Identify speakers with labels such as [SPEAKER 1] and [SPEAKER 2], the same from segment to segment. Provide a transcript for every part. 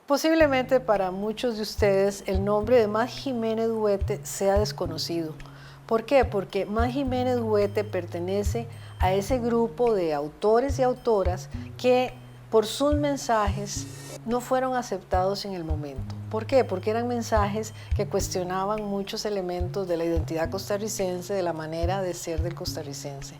[SPEAKER 1] Posiblemente para muchos de ustedes el nombre de Max Jiménez Huete sea desconocido. ¿Por qué? Porque Max Jiménez Huete pertenece a ese grupo de autores y autoras que por sus mensajes no fueron aceptados en el momento. ¿Por qué? Porque eran mensajes que cuestionaban muchos elementos de la identidad costarricense, de la manera de ser del costarricense.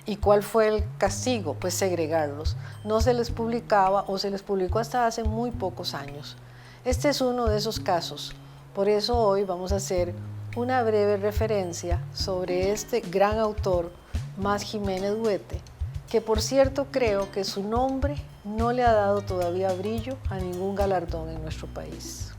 [SPEAKER 1] ¿Y cuál fue el castigo? Pues segregarlos. No se les publicaba o se les publicó hasta hace muy pocos años. Este es uno de esos casos. Por eso hoy vamos a hacer una breve referencia sobre este gran autor, Max Jiménez Huete, que por cierto creo que su nombre no le ha dado todavía brillo a ningún galardón en nuestro país.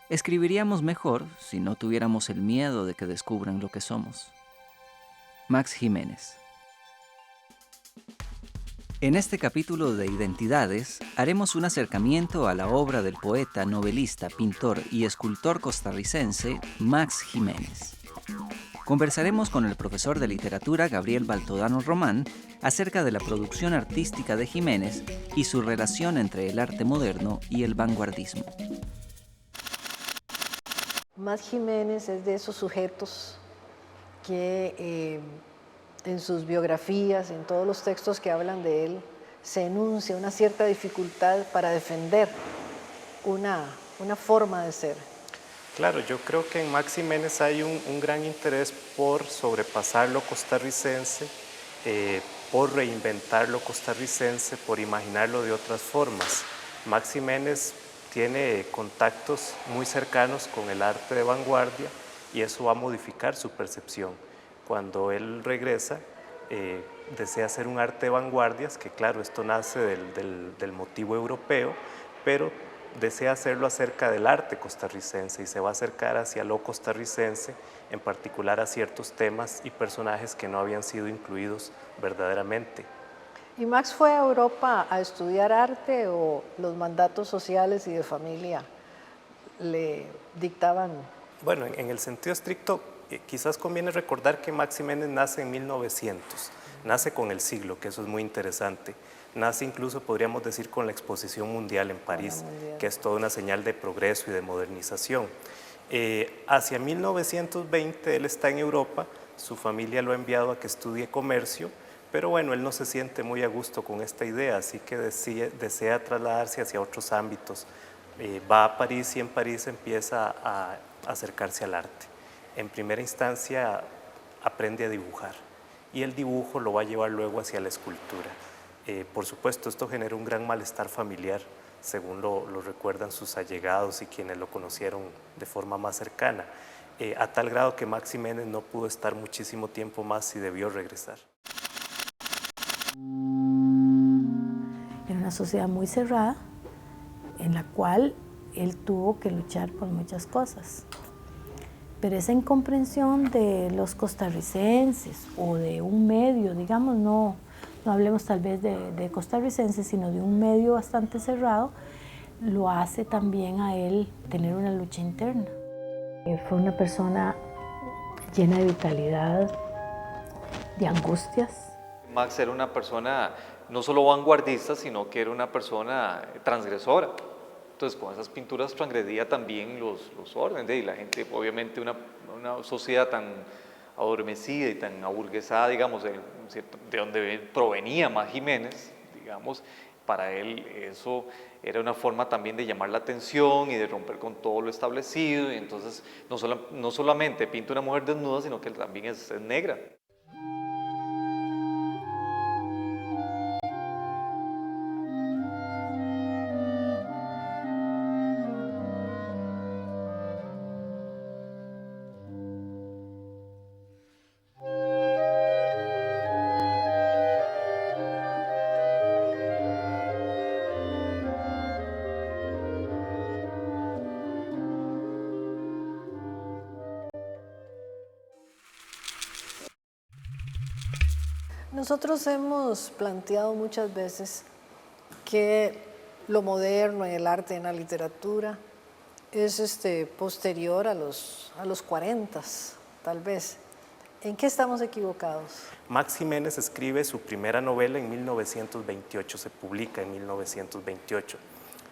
[SPEAKER 2] Escribiríamos mejor si no tuviéramos el miedo de que descubran lo que somos. Max Jiménez. En este capítulo de Identidades, haremos un acercamiento a la obra del poeta, novelista, pintor y escultor costarricense Max Jiménez. Conversaremos con el profesor de literatura Gabriel Baltodano Román acerca de la producción artística de Jiménez y su relación entre el arte moderno y el vanguardismo.
[SPEAKER 1] Max Jiménez es de esos sujetos que en sus biografías, en todos los textos que hablan de él, se enuncia una cierta dificultad para defender una forma de ser.
[SPEAKER 3] Claro, yo creo que en Max Jiménez hay un gran interés por sobrepasar lo costarricense, por reinventar lo costarricense, por imaginarlo de otras formas. Max Jiménez tiene contactos muy cercanos con el arte de vanguardia y eso va a modificar su percepción. Cuando él regresa, desea hacer un arte de vanguardias, que claro, esto nace del motivo europeo, pero desea hacerlo acerca del arte costarricense y se va a acercar hacia lo costarricense, en particular a ciertos temas y personajes que no habían sido incluidos verdaderamente.
[SPEAKER 1] ¿Y Max fue a Europa a estudiar arte o los mandatos sociales y de familia le dictaban?
[SPEAKER 3] Bueno, en el sentido estricto, quizás conviene recordar que Max Jiménez nace en 1900, nace con el siglo, que eso es muy interesante. Nace incluso, podríamos decir, con la Exposición Mundial en París, que es toda una señal de progreso y de modernización. Hacia 1920 él está en Europa, su familia lo ha enviado a que estudie comercio, pero bueno, él no se siente muy a gusto con esta idea, así que desea trasladarse hacia otros ámbitos. Va a París y en París empieza a acercarse al arte. En primera instancia aprende a dibujar y el dibujo lo va a llevar luego hacia la escultura. Por supuesto, esto genera un gran malestar familiar, según lo recuerdan sus allegados y quienes lo conocieron de forma más cercana, a tal grado que Max Jiménez no pudo estar muchísimo tiempo más y debió regresar.
[SPEAKER 4] Era una sociedad muy cerrada, en la cual él tuvo que luchar por muchas cosas. Pero esa incomprensión de los costarricenses o de un medio, digamos, no hablemos tal vez de costarricenses, sino de un medio bastante cerrado, lo hace también a él tener una lucha interna. Fue una persona llena de vitalidad, de angustias.
[SPEAKER 5] Max era una persona no solo vanguardista, sino que era una persona transgresora. Entonces, con esas pinturas transgredía también los órdenes y la gente, obviamente una sociedad tan adormecida y tan aburguesada, digamos, de donde provenía Max Jiménez, digamos, para él eso era una forma también de llamar la atención y de romper con todo lo establecido, y entonces no solamente pinta una mujer desnuda, sino que también es negra.
[SPEAKER 1] Nosotros hemos planteado muchas veces que lo moderno en el arte, en la literatura, es posterior a los 40, tal vez. ¿En qué estamos equivocados?
[SPEAKER 3] Max Jiménez escribe su primera novela en 1928, se publica en 1928.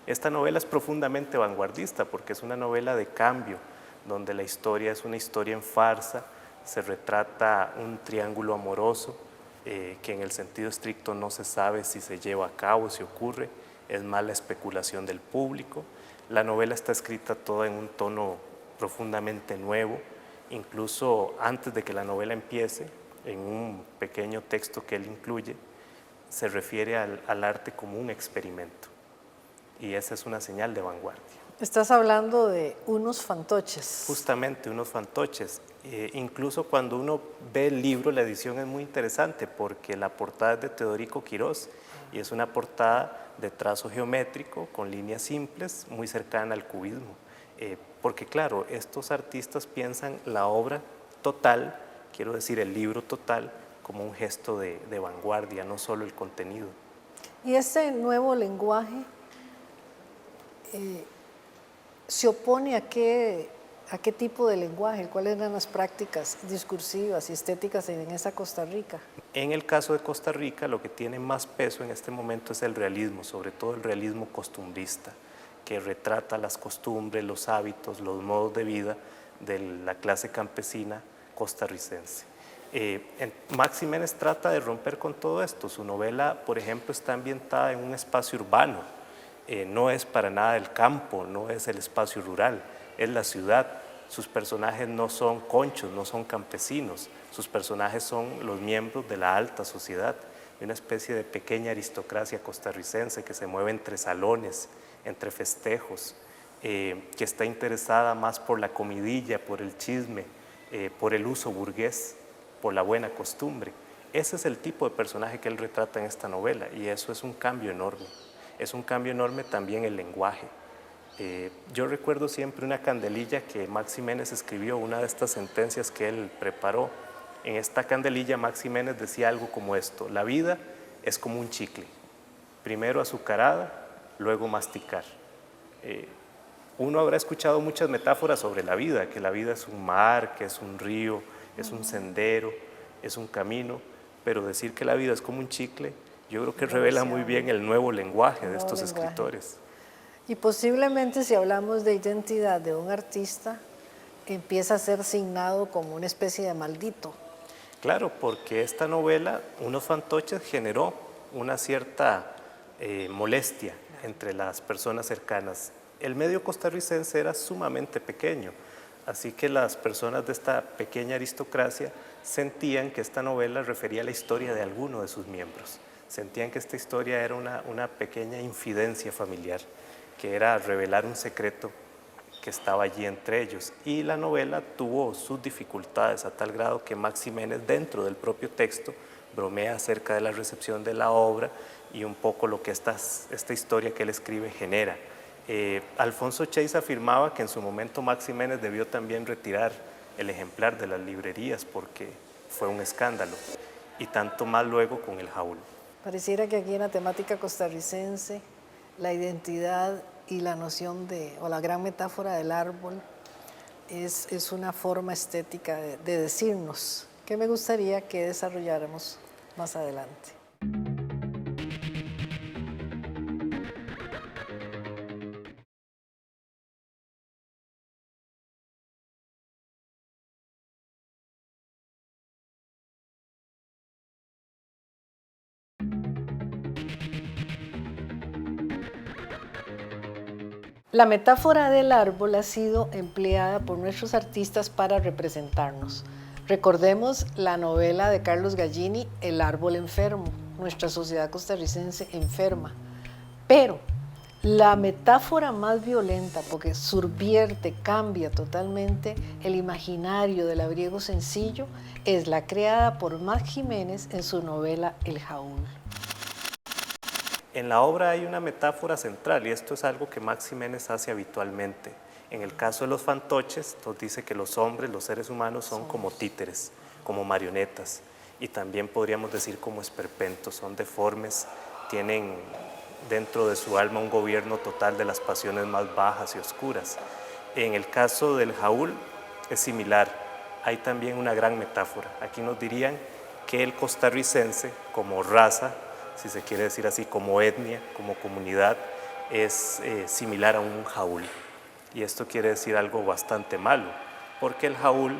[SPEAKER 3] Esta novela es profundamente vanguardista porque es una novela de cambio, donde la historia es una historia en farsa, se retrata un triángulo amoroso que en el sentido estricto no se sabe si se lleva a cabo, si ocurre, es más la especulación del público. La novela está escrita toda en un tono profundamente nuevo, incluso antes de que la novela empiece, en un pequeño texto que él incluye, se refiere al arte como un experimento, y esa es una señal de vanguardia.
[SPEAKER 1] Estás hablando de unos fantoches.
[SPEAKER 3] Justamente, unos fantoches. Incluso cuando uno ve el libro, la edición es muy interesante porque la portada es de Teodorico Quirós y es una portada de trazo geométrico con líneas simples, muy cercana al cubismo. Porque claro, estos artistas piensan la obra total, quiero decir el libro total, como un gesto de vanguardia, no solo el contenido.
[SPEAKER 1] Y este nuevo lenguaje se opone a qué tipo de lenguaje, cuáles eran las prácticas discursivas y estéticas en esa Costa Rica.
[SPEAKER 3] En el caso de Costa Rica, lo que tiene más peso en este momento es el realismo, sobre todo el realismo costumbrista, que retrata las costumbres, los hábitos, los modos de vida de la clase campesina costarricense. Max Jiménez trata de romper con todo esto. Su novela, por ejemplo, está ambientada en un espacio urbano. No es para nada el campo, no es el espacio rural, es la ciudad. Sus personajes no son conchos, no son campesinos, sus personajes son los miembros de la alta sociedad, de una especie de pequeña aristocracia costarricense que se mueve entre salones, entre festejos, que está interesada más por la comidilla, por el chisme, por el uso burgués, por la buena costumbre. Ese es el tipo de personaje que él retrata en esta novela y eso es un cambio enorme. Es un cambio enorme también el lenguaje. Yo recuerdo siempre una candelilla que Max Jiménez escribió, una de estas sentencias que él preparó. En esta candelilla Max Jiménez decía algo como esto: la vida es como un chicle, primero azucarada, luego masticar. Uno habrá escuchado muchas metáforas sobre la vida, que la vida es un mar, que es un río, es un sendero, es un camino, pero decir que la vida es como un chicle, yo creo que revela muy bien el nuevo lenguaje de estos escritores.
[SPEAKER 1] Y posiblemente si hablamos de identidad de un artista, empieza a ser signado como una especie de maldito.
[SPEAKER 3] Claro, porque esta novela, Unos fantoches, generó una cierta molestia entre las personas cercanas. El medio costarricense era sumamente pequeño, así que las personas de esta pequeña aristocracia sentían que esta novela refería a la historia de alguno de sus miembros. Sentían que esta historia era una pequeña infidencia familiar, que era revelar un secreto que estaba allí entre ellos. Y la novela tuvo sus dificultades a tal grado que Max Jiménez, dentro del propio texto, bromea acerca de la recepción de la obra y un poco lo que esta historia que él escribe genera. Alfonso Chase afirmaba que en su momento Max Jiménez debió también retirar el ejemplar de las librerías porque fue un escándalo, y tanto más luego con El Jaul.
[SPEAKER 1] Pareciera que aquí en la temática costarricense, la identidad y la noción o la gran metáfora del árbol es una forma estética de decirnos, que me gustaría que desarrolláramos más adelante. La metáfora del árbol ha sido empleada por nuestros artistas para representarnos. Recordemos la novela de Carlos Gallini, El árbol enfermo, nuestra sociedad costarricense enferma. Pero la metáfora más violenta, porque subvierte, cambia totalmente el imaginario del labriego sencillo, es la creada por Max Jiménez en su novela El Jaúl.
[SPEAKER 3] En la obra hay una metáfora central y esto es algo que Max Jiménez hace habitualmente. En el caso de los fantoches, nos dice que los hombres, los seres humanos, son como títeres, como marionetas, y también podríamos decir como esperpentos, son deformes, tienen dentro de su alma un gobierno total de las pasiones más bajas y oscuras. En el caso del Jaúl es similar, hay también una gran metáfora. Aquí nos dirían que el costarricense, como raza, si se quiere decir así, como etnia, como comunidad, es similar a un jaúl. Y esto quiere decir algo bastante malo, porque el jaúl,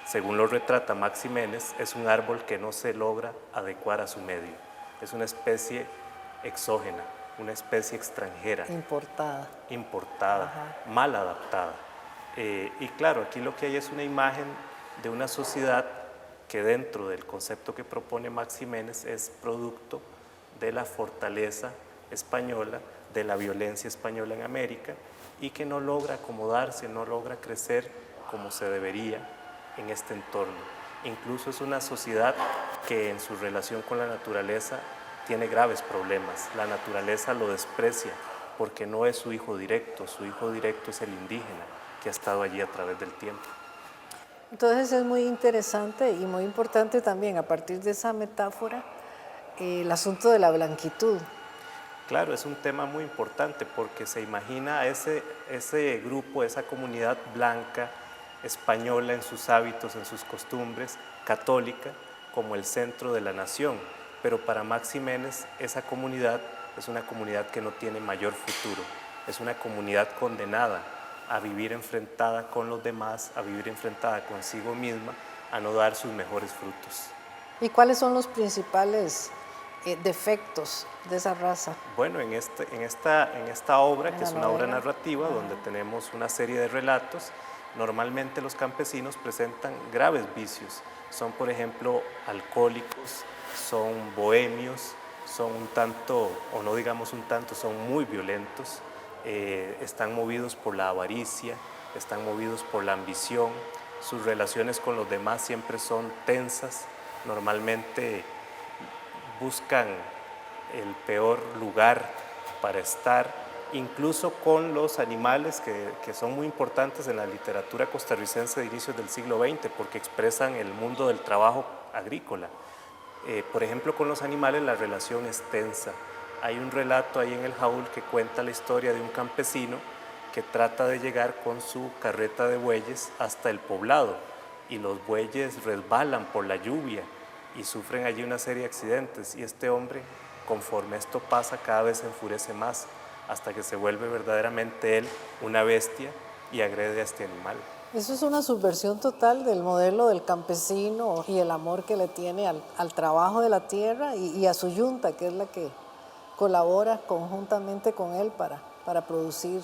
[SPEAKER 3] según lo retrata Max Jiménez, es un árbol que no se logra adecuar a su medio. Es una especie exógena, una especie extranjera. Importada, mal adaptada. Y claro, aquí lo que hay es una imagen de una sociedad que dentro del concepto que propone Max Jiménez es producto de la fortaleza española, de la violencia española en América, y que no logra acomodarse, no logra crecer como se debería en este entorno. Incluso es una sociedad que en su relación con la naturaleza tiene graves problemas. La naturaleza lo desprecia porque no es su hijo directo es el indígena que ha estado allí a través del tiempo.
[SPEAKER 1] Entonces es muy interesante y muy importante también a partir de esa metáfora el asunto de la blanquitud.
[SPEAKER 3] Claro, es un tema muy importante porque se imagina a ese grupo, esa comunidad blanca, española en sus hábitos, en sus costumbres, católica, como el centro de la nación. Pero para Max Jiménez esa comunidad es una comunidad que no tiene mayor futuro, es una comunidad condenada a vivir enfrentada con los demás, a vivir enfrentada consigo misma, a no dar sus mejores frutos.
[SPEAKER 1] ¿Y cuáles son los principales defectos de esa raza?
[SPEAKER 3] Bueno, en esta obra, que es una obra narrativa, donde tenemos una serie de relatos, normalmente los campesinos presentan graves vicios. Son, por ejemplo, alcohólicos, son bohemios, son un tanto, o no digamos un tanto, son muy violentos, están movidos por la avaricia, están movidos por la ambición, sus relaciones con los demás siempre son tensas, normalmente buscan el peor lugar para estar, incluso con los animales que son muy importantes en la literatura costarricense de inicios del siglo XX porque expresan el mundo del trabajo agrícola. Por ejemplo, con los animales la relación es tensa. Hay un relato ahí en El Jaúl que cuenta la historia de un campesino que trata de llegar con su carreta de bueyes hasta el poblado y los bueyes resbalan por la lluvia y sufren allí una serie de accidentes y este hombre, conforme esto pasa, cada vez se enfurece más hasta que se vuelve verdaderamente él una bestia y agrede a este animal.
[SPEAKER 1] Eso es una subversión total del modelo del campesino y el amor que le tiene al trabajo de la tierra y a su yunta, que es la que colabora conjuntamente con él para producir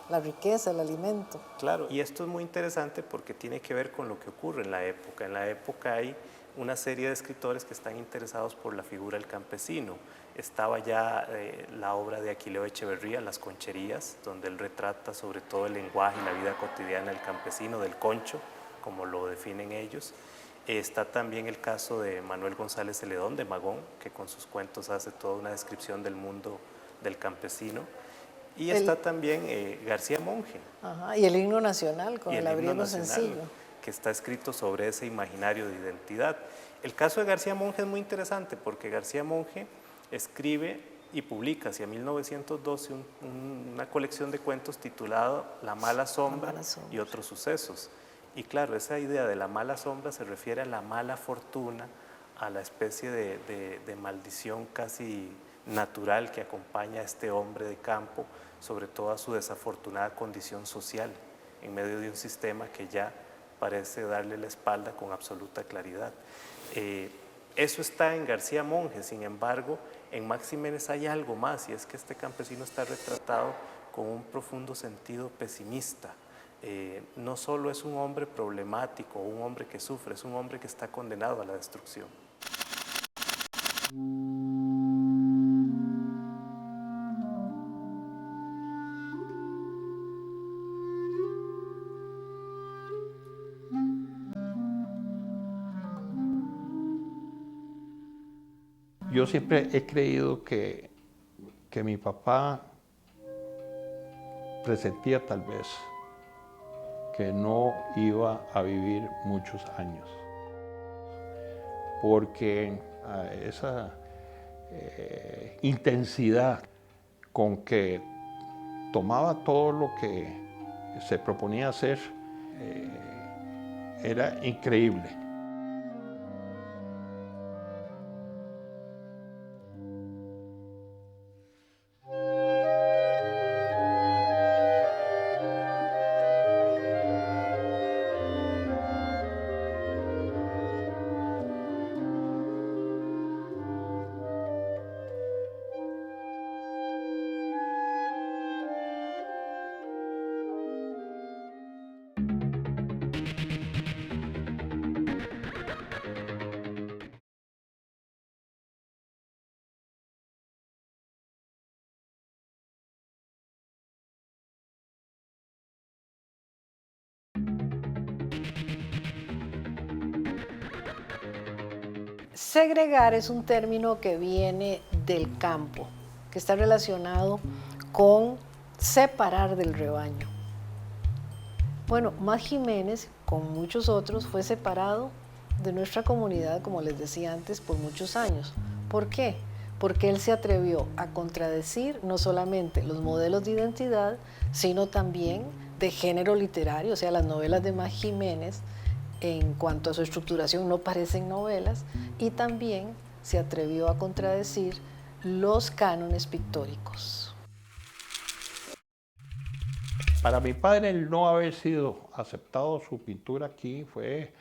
[SPEAKER 1] la riqueza, el alimento.
[SPEAKER 3] Claro, y esto es muy interesante porque tiene que ver con lo que ocurre en la época. En la época hay una serie de escritores que están interesados por la figura del campesino. Estaba ya la obra de Aquileo Echeverría, Las Concherías, donde él retrata sobre todo el lenguaje y la vida cotidiana del campesino, del concho, como lo definen ellos. Está también el caso de Manuel González Celedón, de Magón, que con sus cuentos hace toda una descripción del mundo del campesino. Y está también García Monge.
[SPEAKER 1] Ajá, y el himno nacional, con el labriego sencillo,
[SPEAKER 3] que está escrito sobre ese imaginario de identidad. El caso de García Monge es muy interesante porque García Monge escribe y publica hacia 1912 una colección de cuentos titulado La mala sombra y otros sucesos. Y claro, esa idea de la mala sombra se refiere a la mala fortuna, a la especie de maldición casi natural que acompaña a este hombre de campo, sobre todo a su desafortunada condición social, en medio de un sistema que ya parece darle la espalda con absoluta claridad. Eso está en García Monge, sin embargo, en Max Jiménez hay algo más, y es que este campesino está retratado con un profundo sentido pesimista. No solo es un hombre problemático, un hombre que sufre, es un hombre que está condenado a la destrucción.
[SPEAKER 6] Yo siempre he creído que mi papá presentía tal vez que no iba a vivir muchos años, porque esa intensidad con que tomaba todo lo que se proponía hacer era increíble.
[SPEAKER 1] Segregar es un término que viene del campo, que está relacionado con separar del rebaño. Bueno, Mas Jiménez, con muchos otros, fue separado de nuestra comunidad, como les decía antes, por muchos años. ¿Por qué? Porque él se atrevió a contradecir no solamente los modelos de identidad, sino también de género literario, o sea, las novelas de Mas Jiménez, en cuanto a su estructuración, no parecen novelas, y también se atrevió a contradecir los cánones pictóricos.
[SPEAKER 6] Para mi padre, el no haber sido aceptado su pintura aquí fue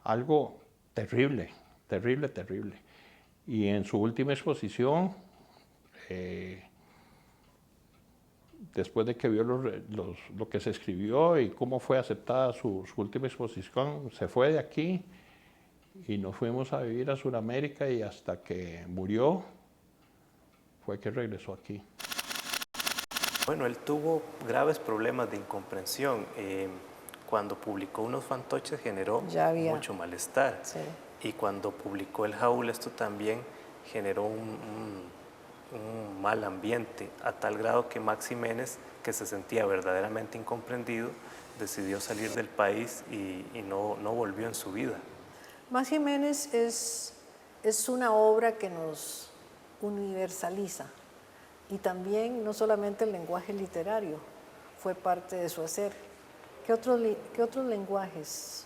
[SPEAKER 6] algo terrible, terrible, terrible. Y en su última exposición, después de que vio lo que se escribió y cómo fue aceptada su última exposición, se fue de aquí y nos fuimos a vivir a Sudamérica, y hasta que murió fue que regresó aquí.
[SPEAKER 3] Bueno, él tuvo graves problemas de incomprensión. Cuando publicó Unos fantoches generó mucho malestar.
[SPEAKER 1] Sí.
[SPEAKER 3] Y cuando publicó El Jaúl, esto también generó un mal ambiente, a tal grado que Mas Jiménez, que se sentía verdaderamente incomprendido, decidió salir del país y no volvió en su vida.
[SPEAKER 1] Mas Jiménez es una obra que nos universaliza, y también no solamente el lenguaje literario fue parte de su hacer. ¿Qué otros lenguajes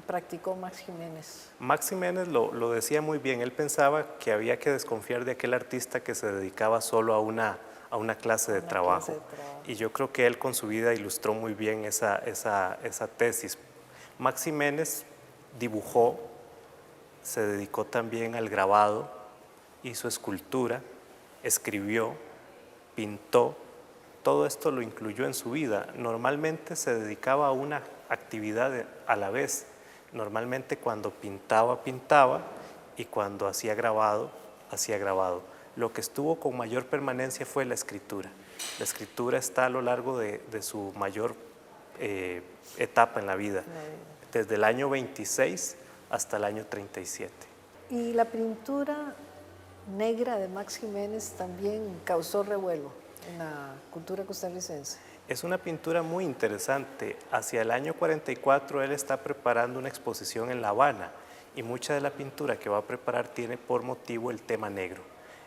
[SPEAKER 1] practicó Mas Jiménez?
[SPEAKER 3] Mas Jiménez lo decía muy bien. Él pensaba que había que desconfiar de aquel artista que se dedicaba solo a una clase de trabajo. Y yo creo que él con su vida ilustró muy bien esa tesis. Mas Jiménez dibujó, se dedicó también al grabado, hizo escultura, escribió, pintó. Todo esto lo incluyó en su vida. Normalmente se dedicaba a una actividad a la vez. Normalmente cuando pintaba, pintaba, y cuando hacía grabado, hacía grabado. Lo que estuvo con mayor permanencia fue la escritura. La escritura está a lo largo de su mayor etapa en la vida, desde el año 26 hasta el año 37.
[SPEAKER 1] Y la pintura negra de Mas Jiménez también causó revuelo en la cultura costarricense.
[SPEAKER 3] Es una pintura muy interesante. Hacia el año 44 él está preparando una exposición en La Habana, y mucha de la pintura que va a preparar tiene por motivo el tema negro.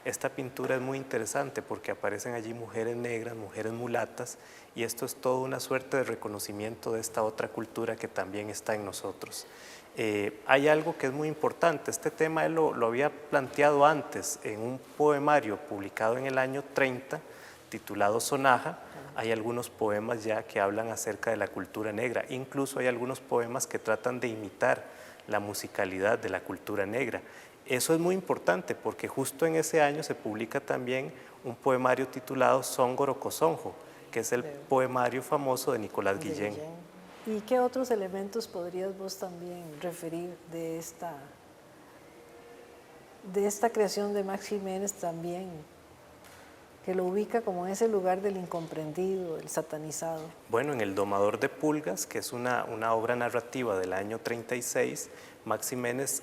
[SPEAKER 3] Esta pintura es muy interesante porque aparecen allí mujeres negras, mujeres mulatas, y esto es toda una suerte de reconocimiento de esta otra cultura que también está en nosotros. Hay algo que es muy importante. Este tema él lo había planteado antes en un poemario publicado en el año 30, titulado Sonaja. Hay algunos poemas ya que hablan acerca de la cultura negra. Incluso hay algunos poemas que tratan de imitar la musicalidad de la cultura negra. Eso es muy importante porque justo en ese año se publica también un poemario titulado Songoro Cosonjo, que es el poemario famoso de Nicolás Guillén.
[SPEAKER 1] ¿Y qué otros elementos podrías vos también referir de esta creación de Max Jiménez también, que lo ubica como en ese lugar del incomprendido, el satanizado?
[SPEAKER 3] Bueno, en El domador de pulgas, que es una obra narrativa del año 36, Max Jiménez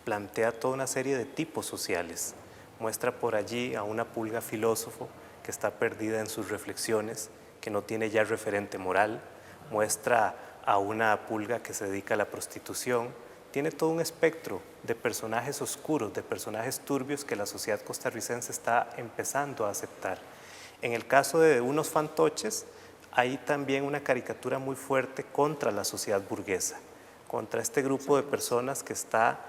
[SPEAKER 3] plantea toda una serie de tipos sociales. Muestra por allí a una pulga filósofo que está perdida en sus reflexiones, que no tiene ya referente moral. Muestra a una pulga que se dedica a la prostitución. Tiene todo un espectro de personajes oscuros, de personajes turbios que la sociedad costarricense está empezando a aceptar. En el caso de Unos fantoches, hay también una caricatura muy fuerte contra la sociedad burguesa, contra este grupo de personas que está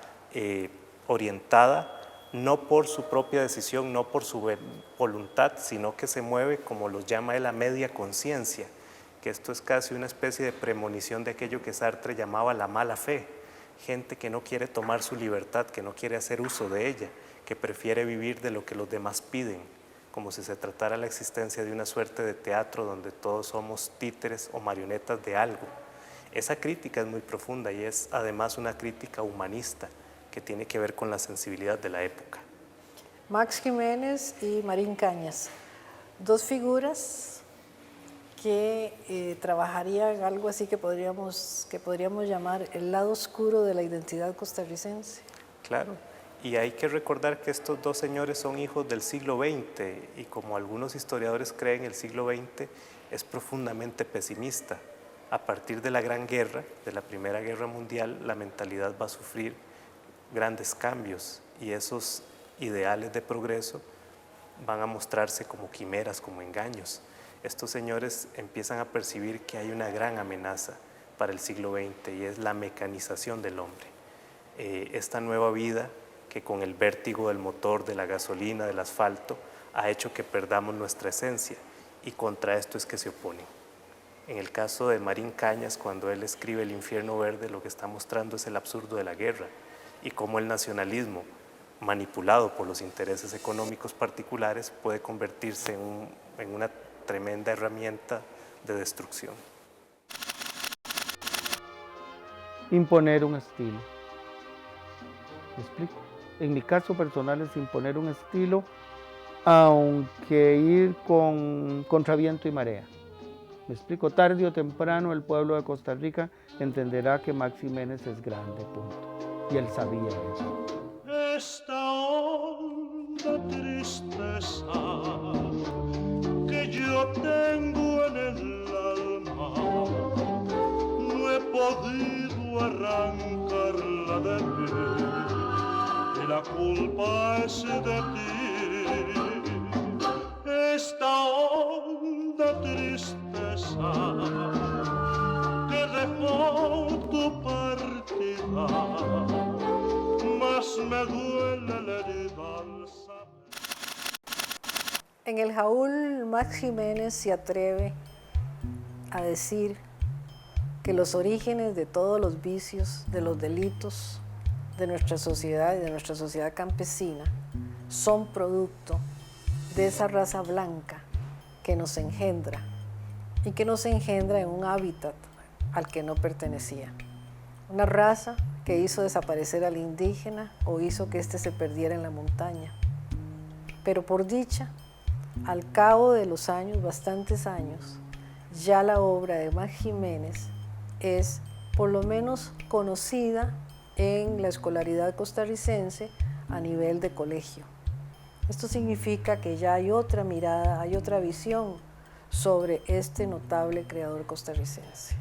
[SPEAKER 3] orientada no por su propia decisión, no por su voluntad, sino que se mueve, como los llama él, a media conciencia, que esto es casi una especie de premonición de aquello que Sartre llamaba la mala fe, gente que no quiere tomar su libertad, que no quiere hacer uso de ella, que prefiere vivir de lo que los demás piden, como si se tratara la existencia de una suerte de teatro donde todos somos títeres o marionetas de algo. Esa crítica es muy profunda y es además una crítica humanista que tiene que ver con la sensibilidad de la época.
[SPEAKER 1] Max Jiménez y Marín Cañas, dos figuras que trabajarían algo así que podríamos llamar el lado oscuro de la identidad costarricense.
[SPEAKER 3] Claro, y hay que recordar que estos dos señores son hijos del siglo XX y como algunos historiadores creen, el siglo XX es profundamente pesimista. A partir de la Gran Guerra, de la Primera Guerra Mundial, la mentalidad va a sufrir grandes cambios y esos ideales de progreso van a mostrarse como quimeras, como engaños. Estos señores empiezan a percibir que hay una gran amenaza para el siglo XX y es la mecanización del hombre. Esta nueva vida que con el vértigo del motor, de la gasolina, del asfalto, ha hecho que perdamos nuestra esencia y contra esto es que se oponen. En el caso de Marín Cañas, cuando él escribe El infierno verde, lo que está mostrando es el absurdo de la guerra y cómo el nacionalismo, manipulado por los intereses económicos particulares, puede convertirse en una tremenda herramienta de destrucción.
[SPEAKER 7] Imponer un estilo. ¿Me explico? En mi caso personal es imponer un estilo, aunque ir contra viento y marea. Me explico, tarde o temprano el pueblo de Costa Rica entenderá que Max Jiménez es grande, punto. Y él sabía eso.
[SPEAKER 8] Esta honda tristeza que yo tengo en el alma, no he podido arrancarla de mí, y la culpa es de ti. Esta honda tristeza que dejó tu partida, más me duele la herida al saber.
[SPEAKER 1] En el Jaúl, Max Jiménez se atreve a decir que los orígenes de todos los vicios, de los delitos de nuestra sociedad y de nuestra sociedad campesina son producto de esa raza blanca que nos engendra y que nos engendra en un hábitat al que no pertenecía. Una raza que hizo desaparecer al indígena o hizo que éste se perdiera en la montaña. Pero por dicha, al cabo de los años, bastantes años, ya la obra de Max Jiménez es por lo menos conocida en la escolaridad costarricense a nivel de colegio. Esto significa que ya hay otra mirada, hay otra visión sobre este notable creador costarricense.